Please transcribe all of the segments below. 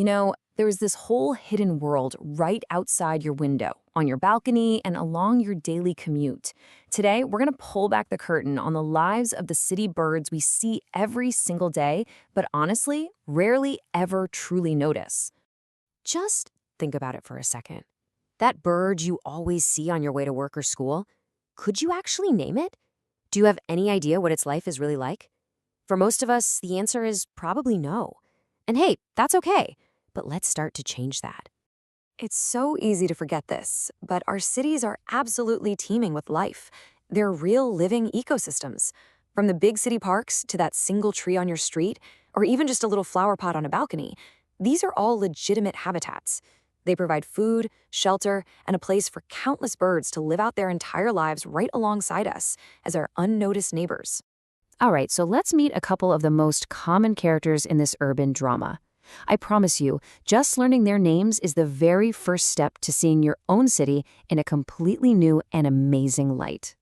There is this whole hidden world right outside your window, on your balcony, and along your daily commute. Today, we're going to pull back the curtain on the lives of the city birds we see every single day, but honestly, rarely ever truly notice. Just think about it for a second. That bird you always see on your way to work or school, could you actually name it? Do you have any idea what its life is really like? For most of us, the answer is probably no. And hey, that's okay. But let's start to change that. It's so easy to forget this, but our cities are absolutely teeming with life. They're real living ecosystems. From the big city parks to that single tree on your street, or even just a little flower pot on a balcony, these are all legitimate habitats. They provide food, shelter, and a place for countless birds to live out their entire lives right alongside us as our unnoticed neighbors. All right, so let's meet a couple of the most common characters in this urban drama. I promise you, just learning their names is the very first step to seeing your own city in a completely new and amazing light.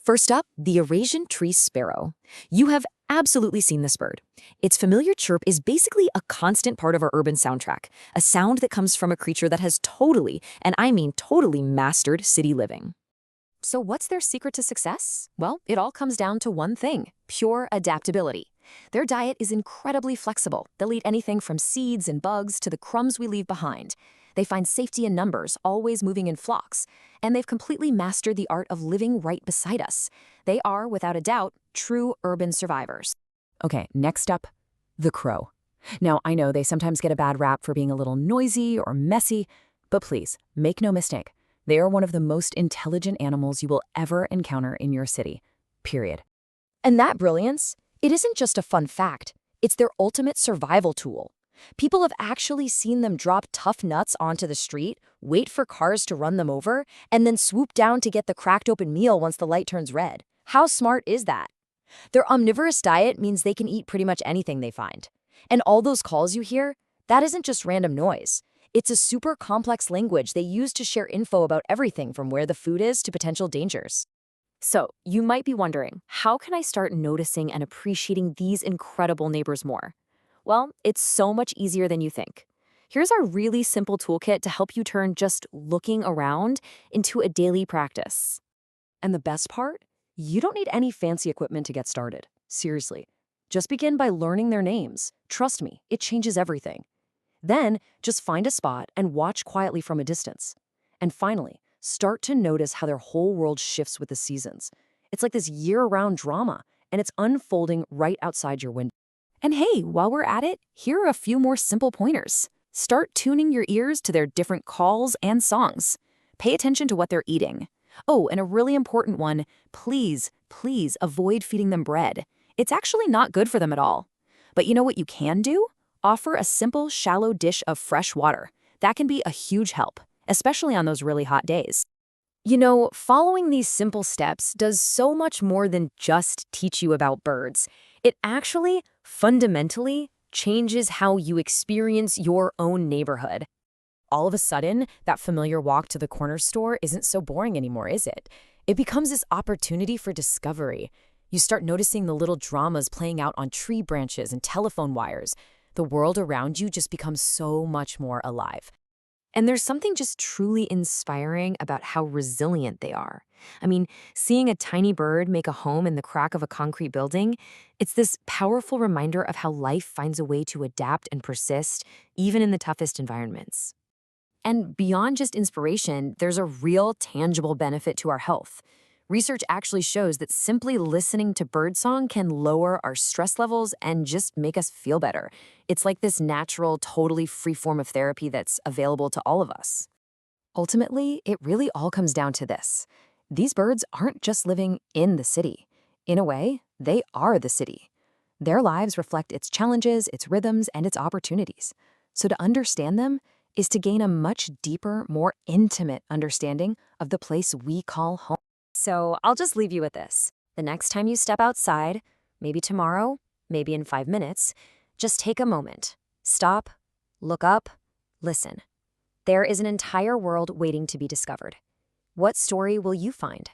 First up, the Eurasian tree sparrow. You have absolutely seen this bird. Its familiar chirp is basically a constant part of our urban soundtrack, a sound that comes from a creature that has totally, and I mean totally, mastered city living. So what's their secret to success? Well, it all comes down to one thing: pure adaptability. Their diet is incredibly flexible. They'll eat anything from seeds and bugs to the crumbs we leave behind. They find safety in numbers, always moving in flocks. And they've completely mastered the art of living right beside us. They are, without a doubt, true urban survivors. Okay, next up, the crow. Now, I know they sometimes get a bad rap for being a little noisy or messy, but please, make no mistake. They are one of the most intelligent animals you will ever encounter in your city, period. And that brilliance, it isn't just a fun fact, it's their ultimate survival tool. People have actually seen them drop tough nuts onto the street, wait for cars to run them over, and then swoop down to get the cracked open meal once the light turns red. How smart is that? Their omnivorous diet means they can eat pretty much anything they find. And all those calls you hear, that isn't just random noise. It's a super complex language they use to share info about everything from where the food is to potential dangers. So, you might be wondering, how can I start noticing and appreciating these incredible neighbors more? Well, it's so much easier than you think. Here's our really simple toolkit to help you turn just looking around into a daily practice. And the best part? You don't need any fancy equipment to get started. Seriously. Just begin by learning their names. Trust me, it changes everything. Then, just find a spot and watch quietly from a distance. And finally, start to notice how their whole world shifts with the seasons. It's like this year-round drama, and it's unfolding right outside your window. And hey, while we're at it, here are a few more simple pointers. Start tuning your ears to their different calls and songs. Pay attention to what they're eating. Oh, and a really important one, please avoid feeding them bread. It's actually not good for them at all. But you know what you can do? Offer a simple, shallow dish of fresh water. That can be a huge help, especially on those really hot days. Following these simple steps does so much more than just teach you about birds. It actually, fundamentally, changes how you experience your own neighborhood. All of a sudden, that familiar walk to the corner store isn't so boring anymore, is it? It becomes this opportunity for discovery. You start noticing the little dramas playing out on tree branches and telephone wires. The world around you just becomes so much more alive. And there's something just truly inspiring about how resilient they are. I mean, seeing a tiny bird make a home in the crack of a concrete building, it's this powerful reminder of how life finds a way to adapt and persist, even in the toughest environments. And beyond just inspiration, there's a real tangible benefit to our health. Research actually shows that simply listening to birdsong can lower our stress levels and just make us feel better. It's like this natural, totally free form of therapy that's available to all of us. Ultimately, it really all comes down to this. These birds aren't just living in the city. In a way, they are the city. Their lives reflect its challenges, its rhythms, and its opportunities. So to understand them is to gain a much deeper, more intimate understanding of the place we call home. So I'll just leave you with this. The next time you step outside, maybe tomorrow, maybe in 5 minutes, just take a moment. Stop, look up, listen. There is an entire world waiting to be discovered. What story will you find?